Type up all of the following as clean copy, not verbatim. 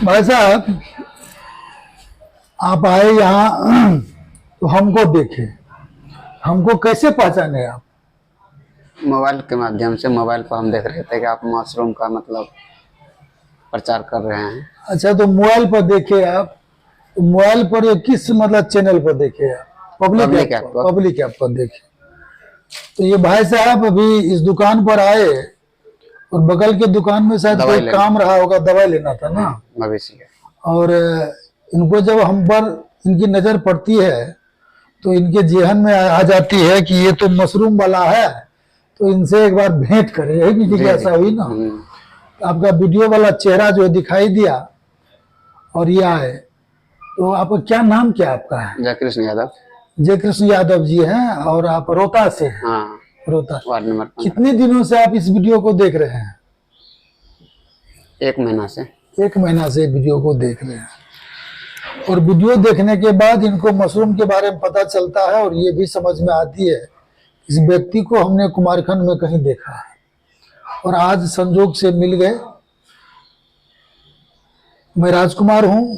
भाई साहब, आप आए यहाँ तो हमको देखे, हमको कैसे पहचाने आप? मोबाइल के माध्यम से मोबाइल पर हम देख रहे थे कि आप मशरूम का मतलब प्रचार कर रहे हैं। अच्छा, तो मोबाइल पर देखे आप? तो मोबाइल पर ये किस मतलब चैनल पर देखे आप? पब्लिक ऐप पर देखे। तो ये भाई साहब अभी इस दुकान पर आए और बगल के दुकान में शायद कोई काम रहा होगा, दवाई लेना था ना, मवेशी। और इनको जब हम पर इनकी नजर पड़ती है तो इनके जेहन में आ जाती है कि ये तो मशरूम वाला है, तो इनसे एक बार भेंट करें, यही भी जिज्ञासा हुई ना। तो आपका वीडियो वाला चेहरा जो दिखाई दिया और ये आए। तो आपका क्या नाम क्या आपका है? जयकृष्ण यादव। जयकृष्ण यादव जी हैं और आप रोहता से हैं? हाँ, रोहता। Ward number. कितने दिनों से आप इस वीडियो को देख रहे हैं? 1 महीना से। 1 महीना से वीडियो को देख रहे हैं। और वीडियो देखने के बाद इनको मशरूम के बारे में पता चलता है और ये भी समझ में आती है इस व्यक्ति को हमने कुमारखंड में कहीं देखा है, और आज संजोग से मिल गए। मैं राजकुमार हूं,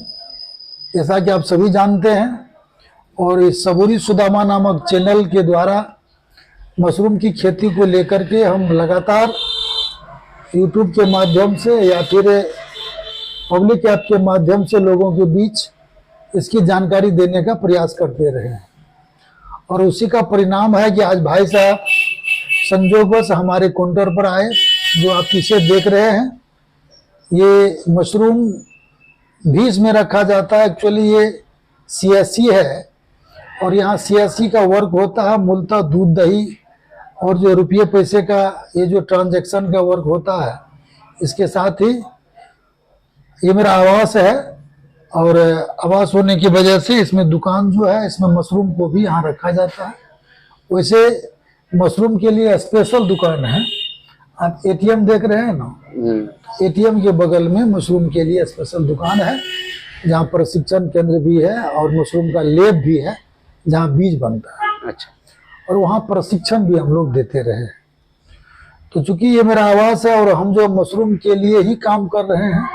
जैसा कि आप सभी जानते हैं, और इस सबूरी सुदामा नामक चैनल के द्वारा मशरूम की खेती को लेकर के हम लगातार यूट्यूब के माध्यम से या फिर पब्लिक ऐप के माध्यम से लोगों के बीच इसकी जानकारी देने का प्रयास करते रहे हैं। और उसी का परिणाम है कि आज भाई साहब संजोगवश हमारे काउंटर पर आए। जो आप पीछे देख रहे हैं ये मशरूम भी इसमें रखा जाता है। एक्चुअली ये सीएससी है और यहाँ सीएससी का वर्क होता है, मूलतः दूध दही और जो रुपये पैसे का ये जो ट्रांजैक्शन का वर्क होता है। इसके साथ ही ये मेरा आवास है और आवास होने की वजह से इसमें दुकान जो है इसमें मशरूम को भी यहाँ रखा जाता है। वैसे मशरूम के लिए स्पेशल दुकान है। आप एटीएम देख रहे हैं ना, एटीएम के बगल में मशरूम के लिए स्पेशल दुकान है जहाँ प्रशिक्षण केंद्र भी है और मशरूम का लैब भी है जहाँ बीज बनता है। अच्छा। और वहाँ प्रशिक्षण भी हम लोग देते रहे। तो चूंकि ये मेरा आवास है और हम जो मशरूम के लिए ही काम कर रहे हैं,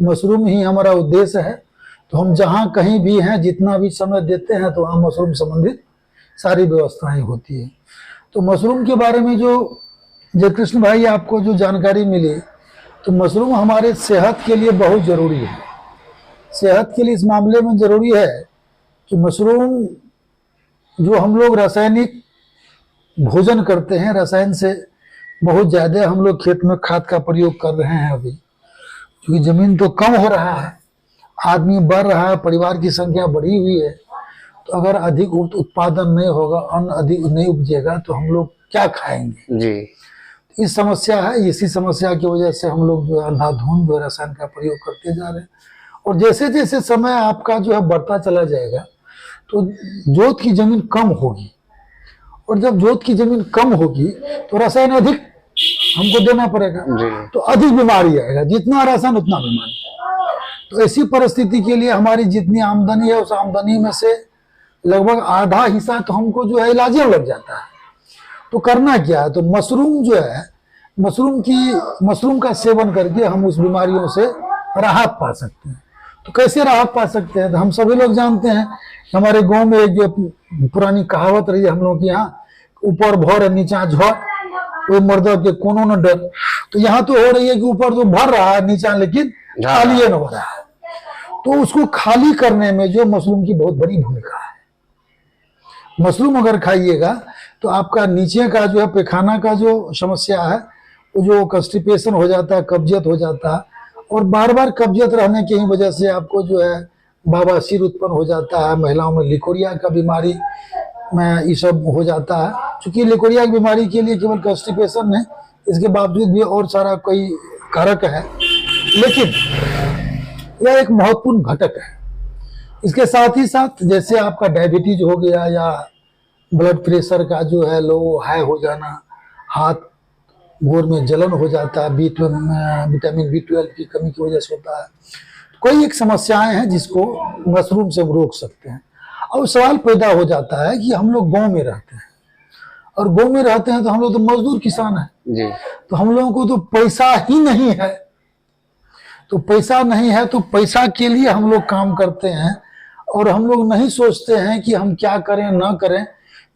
मशरूम ही हमारा उद्देश्य है, तो हम जहाँ कहीं भी हैं, जितना भी समय देते हैं, तो वहाँ मशरूम संबंधित सारी व्यवस्थाएं होती है। तो मशरूम के बारे में जो जयकृष्ण भाई आपको जो जानकारी मिली, तो मशरूम हमारे सेहत के लिए बहुत ज़रूरी है। सेहत के लिए इस मामले में ज़रूरी है कि मशरूम जो हम लोग रासायनिक भोजन करते हैं, रसायन से बहुत ज़्यादा हम लोग खेत में खाद का प्रयोग कर रहे हैं अभी, क्योंकि ज़मीन तो कम हो रहा है, आदमी बढ़ रहा है, परिवार की संख्या बढ़ी हुई है। तो अगर अधिक उत्पादन नहीं होगा, अन्न अधिक नहीं उपजेगा, तो हम लोग क्या खाएंगे जी। इस समस्या है। इसी समस्या की वजह से हम लोग जो है अंधाधुंध जो रसायन का प्रयोग करते जा रहे हैं। और जैसे जैसे समय आपका जो है बढ़ता चला जाएगा तो जोत की जमीन कम होगी, और जब जोत की जमीन कम होगी तो रसायन अधिक हमको देना पड़ेगा, तो अधिक बीमारी आएगा। जितना राशन उतना बीमारी। तो ऐसी परिस्थिति के लिए हमारी जितनी आमदनी है उस आमदनी में से लगभग आधा हिस्सा तो हमको जो है इलाज में लग जाता है। तो करना क्या है, तो मशरूम जो है, मशरूम का सेवन करके हम उस बीमारियों से राहत पा सकते हैं। तो कैसे राहत पा सकते हैं, तो हम सभी लोग जानते हैं। हमारे गांव में एक जो पुरानी कहावत रही है हम लोग के यहाँ, ऊपर भौर नीचा झोर, वो मर्दा के कोनो न डर। तो यहाँ तो हो रही है कि ऊपर तो भर रहा है, नीचा लेकिन खाली न हो रहा है। तो उसको खाली करने में जो मशरूम की बहुत बड़ी भूमिका है। मशरूम अगर खाइएगा तो आपका नीचे का जो है पैखाना का जो समस्या है, वो जो कंस्टिपेशन हो जाता है, कब्जियत हो जाता है, और बार बार कब्जियत रहने की वजह से आपको जो है बवासीर उत्पन्न हो जाता है। महिलाओं में लिकोरिया का बीमारी में ये सब हो जाता है। चूंकि लिकोरिया की बीमारी के लिए केवल कंस्टिपेशन नहीं, इसके बावजूद भी और सारा कोई कारक है, लेकिन यह एक महत्वपूर्ण घटक है। इसके साथ ही साथ जैसे आपका डायबिटीज हो गया या ब्लड प्रेशर का जो है लो हाई हो जाना, हाथ गोर में जलन हो जाता है, विटामिन B12 की कमी की वजह से होता है। कोई एक समस्याएं हैं जिसको मशरूम से हम रोक सकते हैं। और सवाल पैदा हो जाता है कि हम लोग गांव में रहते हैं, और गांव में रहते हैं तो हम लोग तो मजदूर किसान हैं जी। तो हम लोगों को तो पैसा ही नहीं है, तो पैसा नहीं है, तो पैसा के लिए हम लोग काम करते हैं और हम लोग नहीं सोचते हैं कि हम क्या करें ना करें।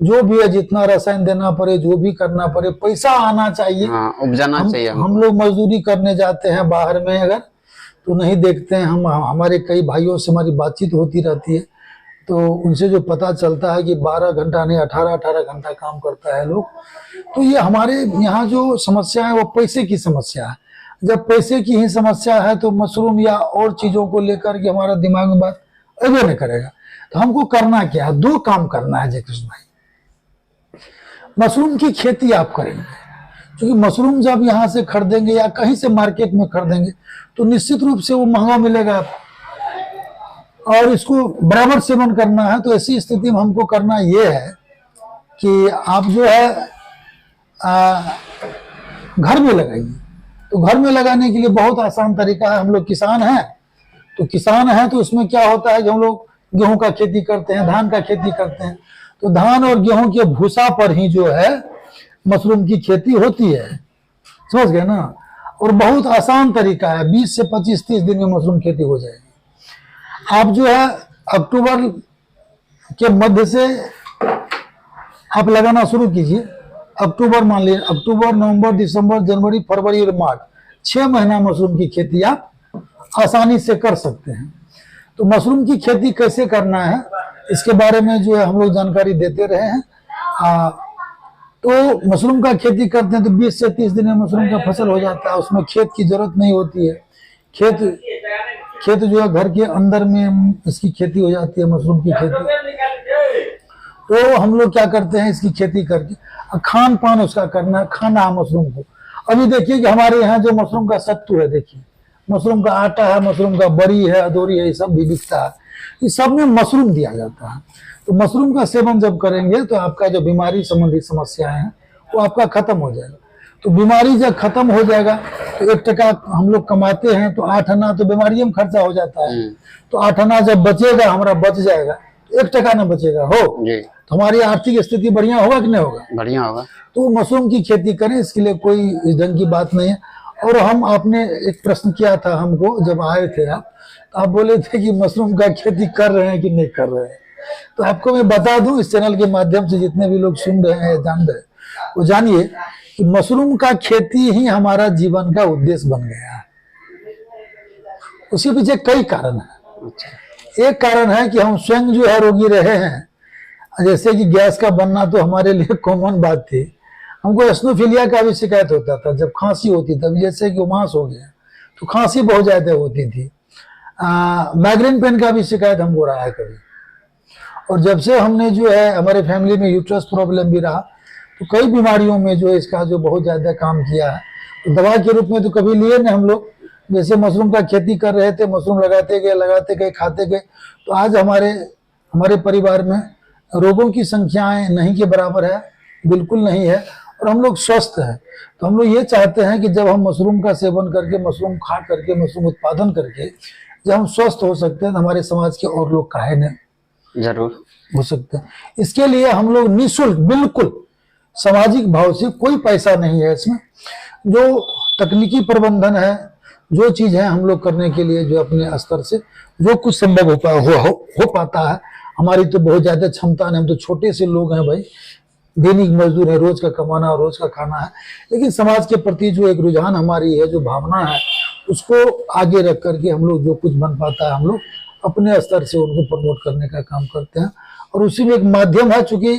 जो भी है, जितना रसायन देना पड़े, जो भी करना पड़े, पैसा आना चाहिए। हाँ, उपजाना चाहिए हम लोग मजदूरी करने जाते हैं बाहर में, अगर तो नहीं देखते हैं। हमारे कई भाइयों से हमारी बातचीत होती रहती है, तो उनसे जो पता चलता है कि 12 घंटा नहीं 18 घंटा काम करता है लोग। तो ये हमारे यहाँ जो समस्या है वो पैसे की समस्या है। जब पैसे की ही समस्या है तो मशरूम या और चीजों को लेकर के हमारा दिमाग में बात अबे नहीं करेगा। तो हमको करना क्या है? 2 काम करना है जय कृष्ण भाई। मशरूम की खेती आप करेंगे, क्योंकि मशरूम जब यहाँ से खरीदेंगे या कहीं से मार्केट में खरीदेंगे तो निश्चित रूप से वो महंगा मिलेगा आपको, और इसको बराबर सेवन करना है। तो ऐसी स्थिति में हमको करना ये है कि आप जो है घर में लगाइए। तो घर में लगाने के लिए बहुत आसान तरीका है। हम लोग किसान हैं, तो किसान हैं तो उसमें क्या होता है कि हम लोग गेहूं का खेती करते हैं, धान का खेती करते हैं। तो धान और गेहूं के भूसा पर ही जो है मशरूम की खेती होती है, समझ गए ना। और बहुत आसान तरीका है, 20 से 25-30 दिन में मशरूम खेती हो जाएगी। आप जो है अक्टूबर के मध्य से आप लगाना शुरू कीजिए। अक्टूबर मान लीजिए, अक्टूबर, नवंबर, दिसंबर, जनवरी, फरवरी और मार्च, 6 महीना मशरूम की खेती आप आसानी से कर सकते हैं। तो मशरूम की खेती कैसे करना है इसके बारे में जो है हम लोग जानकारी देते रहे हैं। तो मशरूम का खेती करते हैं तो 20 से 30 दिन में मशरूम का फसल हो जाता है। उसमें खेत की जरूरत नहीं होती है। खेत जो है घर के अंदर में इसकी खेती हो जाती है, मशरूम की खेती। तो हम लोग क्या करते हैं, इसकी खेती करके खान पान उसका करना है, खाना है मशरूम को। अभी देखिए कि हमारे यहाँ जो मशरूम का सत्तू है, देखिए मशरूम का आटा है, मशरूम का बड़ी है, अदौरी है, ये सब भी बिकता है। इस सब में मशरूम दिया जाता है। तो मशरूम का सेवन जब करेंगे तो आपका जो बीमारी संबंधित समस्याएं हैं वो आपका खत्म हो जाएगा। तो बीमारी जब खत्म हो जाएगा तो 1 टका हम लोग कमाते हैं, तो 8 आना तो बीमारी में खर्चा हो जाता है। तो 8 आना जब बचेगा, हमारा बच जाएगा, तो 1 टका ना बचेगा हो जी। तो हमारी आर्थिक स्थिति बढ़िया होगा कि नहीं होगा? बढ़िया होगा। तो मशरूम की खेती करें, इसके लिए कोई इस ढंग की बात नहीं है। और आपने एक प्रश्न किया था हमको जब आए थे आप, तो आप बोले थे कि मशरूम का खेती कर रहे हैं कि नहीं कर रहे हैं। तो आपको मैं बता दूं, इस चैनल के माध्यम से जितने भी लोग सुन रहे हैं, जान रहे हैं, वो जानिए कि मशरूम का खेती ही हमारा जीवन का उद्देश्य बन गया है। उसके पीछे कई कारण है। एक कारण है कि हम स्वयं जो है रोगी रहे हैं। जैसे कि गैस का बनना तो हमारे लिए कॉमन बात थी। हमको एस्नोफिलिया का भी शिकायत होता था जब खांसी होती तब, जैसे कि उमास हो गया तो खांसी बहुत ज्यादा होती थी। माइग्रेन पेन का भी शिकायत हमको रहा है कभी। और जब से हमने जो है हमारे फैमिली में यूट्रस प्रॉब्लम भी रहा, तो कई बीमारियों में जो इसका जो बहुत ज्यादा काम किया है। तो दवा के रूप में तो कभी लिए नहीं हम लोग। जैसे मशरूम का खेती कर रहे थे, मशरूम लगाते गए, खाते गए, तो आज हमारे परिवार में रोगों की संख्याएं नहीं के बराबर है, बिल्कुल नहीं है, और हम लोग स्वस्थ हैं। तो हम लोग ये चाहते हैं कि जब हम मशरूम का सेवन करके, मशरूम खा करके, मशरूम उत्पादन करके जब हम स्वस्थ हो सकते हैं, तो हमारे समाज के और लोग काहे नहीं जरूर हो सकते हैं। इसके लिए हम लोग निःशुल्क, बिल्कुल सामाजिक भाव से, कोई पैसा नहीं है इसमें, जो तकनीकी प्रबंधन है, जो चीज है हम लोग करने के लिए जो अपने स्तर से जो कुछ संभव हो पाता है। हमारी तो बहुत ज्यादा क्षमता नहीं, हम तो छोटे से लोग हैं भाई, दैनिक मजदूर है, रोज का कमाना और रोज का खाना है। लेकिन समाज के प्रति जो एक रुझान हमारी है, जो भावना है, उसको आगे रख करके हम लोग जो कुछ बन पाता है हम लोग अपने स्तर से उनको प्रमोट करने का काम करते हैं। और उसी में एक माध्यम है, चूंकि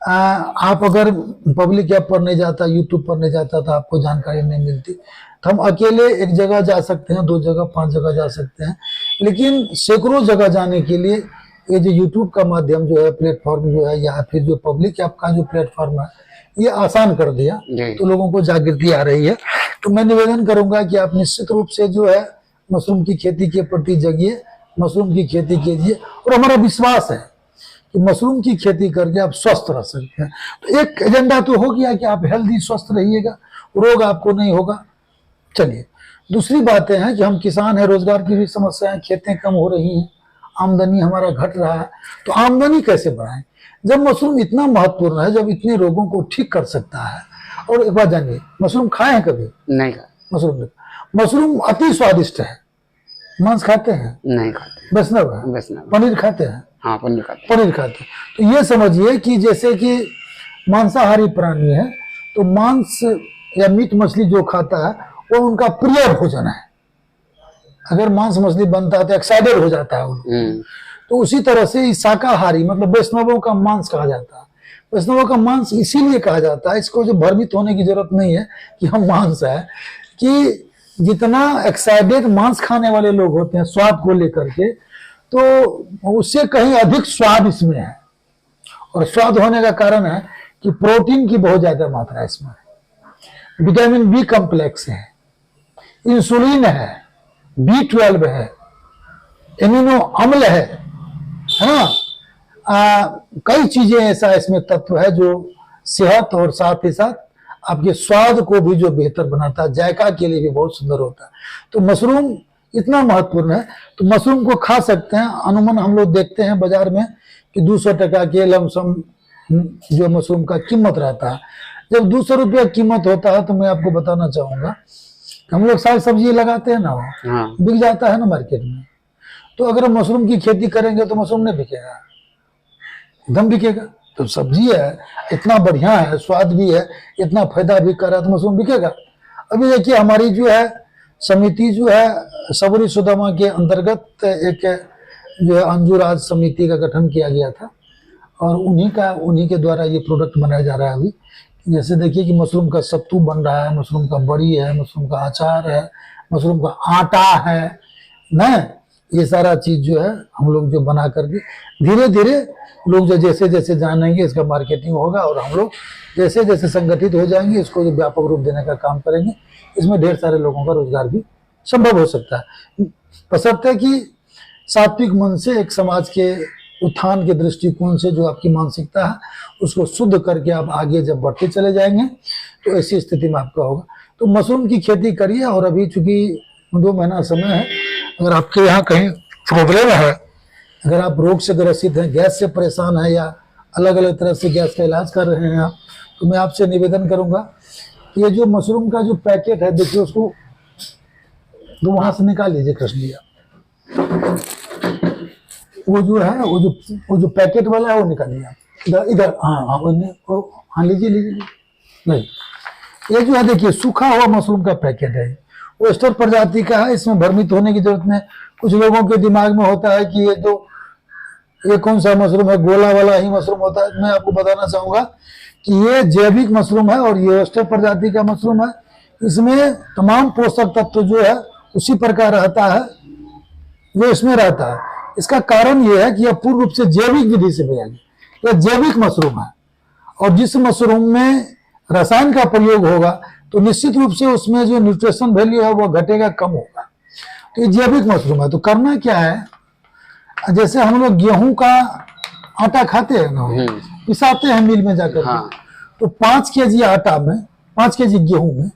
आप अगर पब्लिक ऐप पर नहीं जाता, यूट्यूब पर नहीं जाता, तो आपको जानकारी नहीं मिलती। तो हम अकेले एक जगह जा सकते हैं, 2 जगह, 5 जगह जा सकते हैं, लेकिन सैकड़ों जगह जाने के लिए ये जो यूट्यूब का माध्यम जो है, प्लेटफॉर्म जो है, या फिर जो पब्लिक ऐप का जो प्लेटफॉर्म है, ये आसान कर दिया। तो लोगों को जागृति आ रही है। तो मैं निवेदन करूंगा कि आप निश्चित रूप से जो है मशरूम की खेती के प्रति जगिए, मशरूम की खेती कीजिए। और हमारा विश्वास है कि मशरूम की खेती करके आप स्वस्थ रह सकते हैं। तो एक एजेंडा तो हो गया कि आप हेल्दी, स्वस्थ रहिएगा, रोग आपको नहीं होगा। चलिए, दूसरी बातें हैं कि हम किसान हैं, रोजगार की भी समस्या है, खेतें कम हो रही हैं, आमदनी हमारा घट रहा है। तो आमदनी कैसे बढ़ाएं जब मशरूम इतना महत्वपूर्ण है, जब इतने रोगों को ठीक कर सकता है। और एक बात जानिए, मशरूम खाए हैं कभी? नहीं। मशरूम अति स्वादिष्ट है। मांस खाते हैं? नहीं खाते। वैष्णव है? वैष्णव। पनीर खाते हैं? हाँ, पनीर खाते। पनीर खाते हैं। तो ये समझिए कि जैसे कि मांसाहारी प्राणी है, तो मांस या मीट मछली जो खाता है वो उनका प्रिय भोजन है। अगर मांस मछली बनता है तो एक्साइटेड हो जाता है वो। तो उसी तरह से शाकाहारी मतलब वैष्णवों का मांस कहा जाता है। वैष्णवों का मांस इसीलिए कहा जाता है, इसको जो भ्रमित होने की जरूरत नहीं है कि हम मांस है, कि जितना एक्साइटेड मांस खाने वाले लोग होते हैं स्वाद को लेकर के, तो उससे कहीं अधिक स्वाद इसमें है। और स्वाद होने का कारण है कि प्रोटीन की बहुत ज्यादा मात्रा इसमें है, विटामिन बी कॉम्प्लेक्स है, इंसुलिन है, B12 है, एमिनो अम्ल है ना, कई चीजें ऐसा इसमें तत्व है जो सेहत और साथ ही साथ आपके स्वाद को भी जो बेहतर बनाता है, जायका के लिए भी बहुत सुंदर होता है। तो मशरूम इतना महत्वपूर्ण है। तो मशरूम को खा सकते हैं। अनुमान हम लोग देखते हैं बाजार में कि 200 टका के लमसम जो मशरूम का कीमत रहता है। जब 200 रुपया कीमत होता है तो मैं आपको बताना चाहूंगा, हम लोग साग सब्जी लगाते हैं ना, हाँ। बिक जाता है ना मार्केट में। तो अगर हम मशरूम की खेती करेंगे तो मशरूम नहीं बिकेगा, एकदम बिकेगा। तो सब्जी है, इतना बढ़िया है, स्वाद भी है, इतना फायदा भी कर रहा है, तो मशरूम बिकेगा। अभी देखिए हमारी जो है समिति जो है सबरी सुदामा के अंतर्गत एक जो है अंजुराज समिति का गठन किया गया था, और उन्हीं के द्वारा ये प्रोडक्ट बनाया जा रहा है अभी। जैसे देखिए कि मशरूम का सत्तू बन रहा है, मशरूम का बड़ी है, मशरूम का अचार है, मशरूम का आटा है ना, ये सारा चीज जो है हम लोग जो बना करके धीरे धीरे लोग जो जैसे जैसे जानेंगे इसका मार्केटिंग होगा, और हम लोग जैसे जैसे संगठित हो जाएंगे इसको जो व्यापक रूप देने का काम करेंगे, इसमें ढेर सारे लोगों का रोजगार भी संभव हो सकता है। बशर्ते कि सात्विक मन से एक समाज के उत्थान के दृष्टिकोण से जो आपकी मानसिकता है उसको शुद्ध करके आप आगे जब बढ़ते चले जाएंगे तो ऐसी स्थिति में आपका होगा। तो मशरूम की खेती करिए, और अभी चूंकि 2 महीना समय है, अगर आपके यहाँ कहीं प्रॉब्लम है, अगर आप रोग से ग्रसित हैं, गैस से परेशान है, या अलग अलग तरह से गैस का इलाज कर रहे हैं आप, तो मैं आपसे निवेदन करूंगा ये जो मशरूम का जो पैकेट है देखिए उसको तो वहां से निकाल लीजिए कृष्ण जी। वो जो है वो जो पैकेट वाला है वो निकालिए आप, इधर इधर। हाँ लीजिए लीजिए। नहीं, ये जो है देखिए सूखा हुआ मशरूम का पैकेट है, वो स्टर प्रजाति का है, इसमें भ्रमित होने की जरूरत नहीं। कुछ लोगों के दिमाग में होता है कि ये कौन सा मशरूम है, गोला वाला ही मशरूम होता है। मैं आपको बताना चाहूंगा कि ये जैविक मशरूम है और ये स्टर प्रजाति का मशरूम है। इसमें तमाम पोषक तत्व जो है उसी प्रकार रहता है जो इसमें रहता है। इसका कारण ये है कि यह पूर्ण रूप से जैविक विधि से बनाया गया, यह जैविक मशरूम है। और जिस मशरूम में रसायन का प्रयोग होगा तो निश्चित रूप से उसमें जो न्यूट्रिशन वैल्यू है वो घटेगा, कम होगा। तो ये जैविक मशरूम है। तो करना क्या है, जैसे हम लोग गेहूं का आटा खाते हैं ना, पिसाते हैं मिल में जाकर, हाँ। तो 5 केजी आटा में, 5 केजी गेहूं में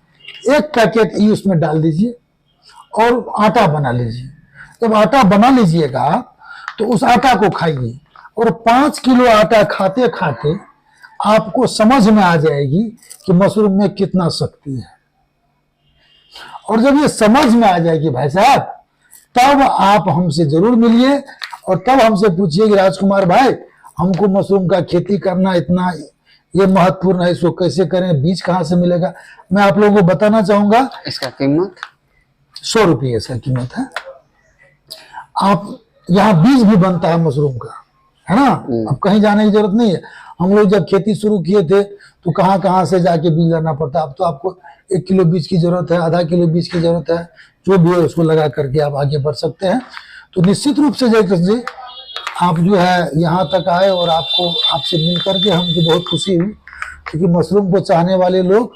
1 पैकेट ही उसमें डाल दीजिए और आटा बना लीजिए। जब आटा बना लीजिएगा तो उस आटा को खाइए, और 5 किलो आटा खाते खाते आपको समझ में आ जाएगी कि मशरूम में कितना शक्ति है। और जब ये समझ में आ जाएगी भाई साहब, तब आप हमसे जरूर मिलिए और तब हमसे पूछिए कि राजकुमार भाई हमको मशरूम का खेती करना इतना ये महत्वपूर्ण है, इसको कैसे करें, बीज कहाँ से मिलेगा। मैं आप लोगों को बताना चाहूंगा, इसका कीमत 100 रुपये इसका कीमत है। आप यहाँ बीज भी बनता है मशरूम का, है ना, अब कहीं जाने की जरूरत नहीं है। हम लोग जब खेती शुरू किए थे तो कहाँ से जाके बीज लाना पड़ता। अब तो आपको 1 किलो बीज की जरूरत है, आधा किलो बीज की जरूरत है, जो भी है उसको लगा करके आप आगे बढ़ सकते हैं। तो निश्चित रूप से जयकृष्ण जी आप जो है यहाँ तक आए और आपसे मिल करके हमको बहुत खुशी हुई, क्योंकि मशरूम को चाहने वाले लोग,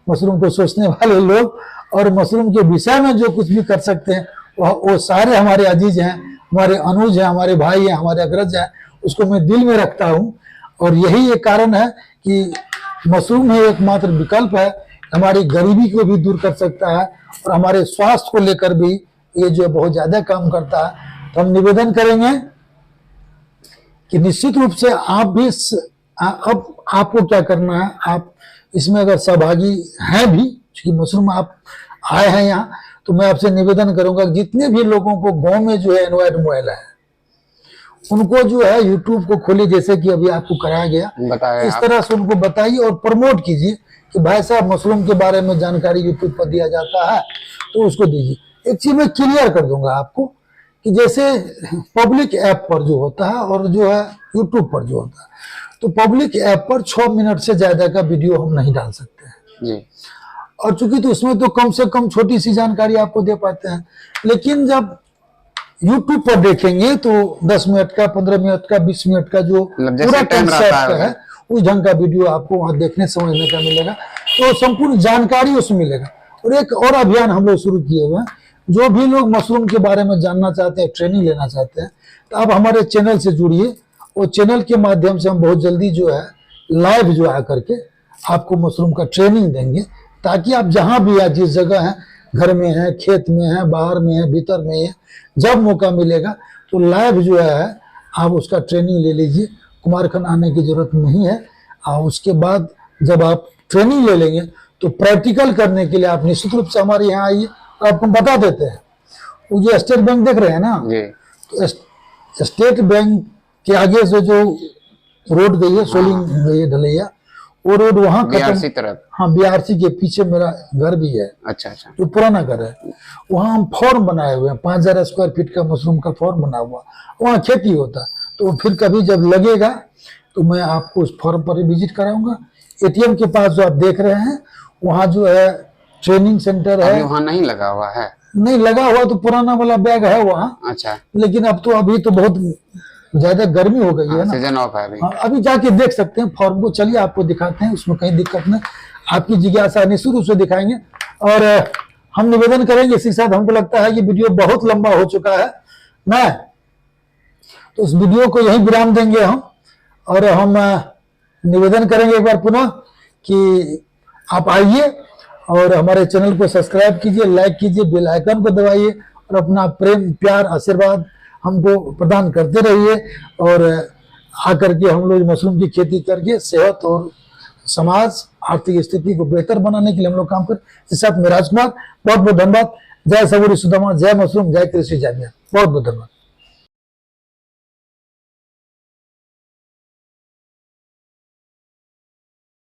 मशरूम को सोचने वाले लोग और मशरूम के विषय में जो कुछ भी कर सकते हैं वो सारे हमारे अजीज हैं, हमारे अनुज हैं, हमारे भाई हैं, हमारे अग्रज हैं, उसको मैं दिल में रखता हूँ। और यही एक कारण है कि मशरूम ही एकमात्र विकल्प है, हमारी गरीबी को भी दूर कर सकता है और हमारे स्वास्थ्य को लेकर भी ये जो बहुत ज्यादा काम करता है। तो हम निवेदन करेंगे कि निश्चित रूप से आप भी अब आपको क्या करना है, आप इसमें अगर सहभागी हैं भी, क्योंकि मशरूम आप आए हैं यहाँ, तो मैं आपसे निवेदन करूंगा कि जितने भी लोगों को गांव में जो है एंड्रॉइड मोबाइल है, उनको जो है यूट्यूब को खोलिए, जैसे कि अभी आपको कराया गया, बताएं इस आप। तरह से उनको बताइए और प्रमोट कीजिए कि भाई साहब मशरूम के बारे में जानकारी यूट्यूब पर दिया जाता है, तो उसको दीजिए। एक चीज मैं क्लियर कर दूंगा आपको कि जैसे पब्लिक ऐप पर जो होता है और जो है यूट्यूब पर जो होता है, तो पब्लिक ऐप पर 6 मिनट से ज्यादा का वीडियो हम नहीं डाल सकते हैं जी। और चूंकि तो उसमें तो कम से कम छोटी सी जानकारी आपको दे पाते हैं, लेकिन जब यूट्यूब पर देखेंगे तो 10 मिनट का, 15 मिनट का, 20 मिनट का जो मतलब जैसे पूरा टाइम कंसेप्ट रहता है, है उस ढंग का वीडियो आपको वहां देखने समझने का मिलेगा, तो संपूर्ण जानकारी उसमें मिलेगा। और एक और अभियान हम लोग शुरू किए हुए हैं, जो भी लोग मशरूम के बारे में जानना चाहते हैं, ट्रेनिंग लेना चाहते हैं, तो आप हमारे चैनल से जुड़िए और चैनल के माध्यम से हम बहुत जल्दी जो है लाइव जो आकर के आपको मशरूम का ट्रेनिंग देंगे, ताकि आप जहां भी है, जिस जगह है, घर में है, खेत में है, बाहर में है, भीतर में है, जब मौका मिलेगा तो लाइव जो है आप उसका ट्रेनिंग ले लीजिए। कुमारखंड आने की जरूरत नहीं है। और उसके बाद जब आप ट्रेनिंग ले लेंगे तो प्रैक्टिकल करने के लिए आप निश्चित रूप से हमारे यहाँ आइए, तो आपको बता देते हैं। वो जो स्टेट बैंक देख रहे हैं ना, जी। तो स्टेट बैंक के आगे से जो रोड गई है, सोलिंग गई है, ढलैया, वो रोड वहां बीआरसी तरफ। हाँ, बीआरसी के पीछे मेरा घर भी है, अच्छा अच्छा। जो पुराना घर है। वहां हम फॉर्म बनाए हुए हैं, 5000 स्क्वायर फीट का मशरूम का फॉर्म बना हुआ, वहां खेती होता। तो फिर कभी जब लगेगा तो मैं आपको उस फॉर्म पर विजिट कराऊंगा। एटीएम के पास जो आप देख रहे हैं, वहां जो है ट्रेनिंग सेंटर है। अभी वहाँ नहीं लगा हुआ है? नहीं लगा हुआ, तो पुराना वाला बैग है वहाँ। अच्छा। लेकिन अब तो अभी तो बहुत ज्यादा गर्मी हो गई है ना, सीजन ऑफ है अभी। हाँ, अभी जाके देख सकते हैं फॉर्म को। चलिए आपको दिखाते हैं, उसमें कहीं दिक्कत नहीं, आपकी जिज्ञासा निश्चित रूप से दिखाएंगे। और हम निवेदन करेंगे, इसी के साथ हमको लगता है कि वीडियो बहुत लंबा हो चुका है ना, तो उस वीडियो को यहीं विराम देंगे हम। और हम निवेदन करेंगे एक बार पुनः कि आप आइए और हमारे चैनल को सब्सक्राइब कीजिए, लाइक कीजिए, बेल आइकन को दबाइए और अपना प्रेम, प्यार, आशीर्वाद हमको प्रदान करते रहिए। और आकर के हम लोग मशरूम की खेती करके सेहत और समाज, आर्थिक स्थिति को बेहतर बनाने के लिए हम लोग काम करें। इस साथ में राजकुमार, बहुत बहुत धन्यवाद। जय सबूरी सुदामा, जय मशरूम, जय कृषि, जय। बहुत बहुत धन्यवाद।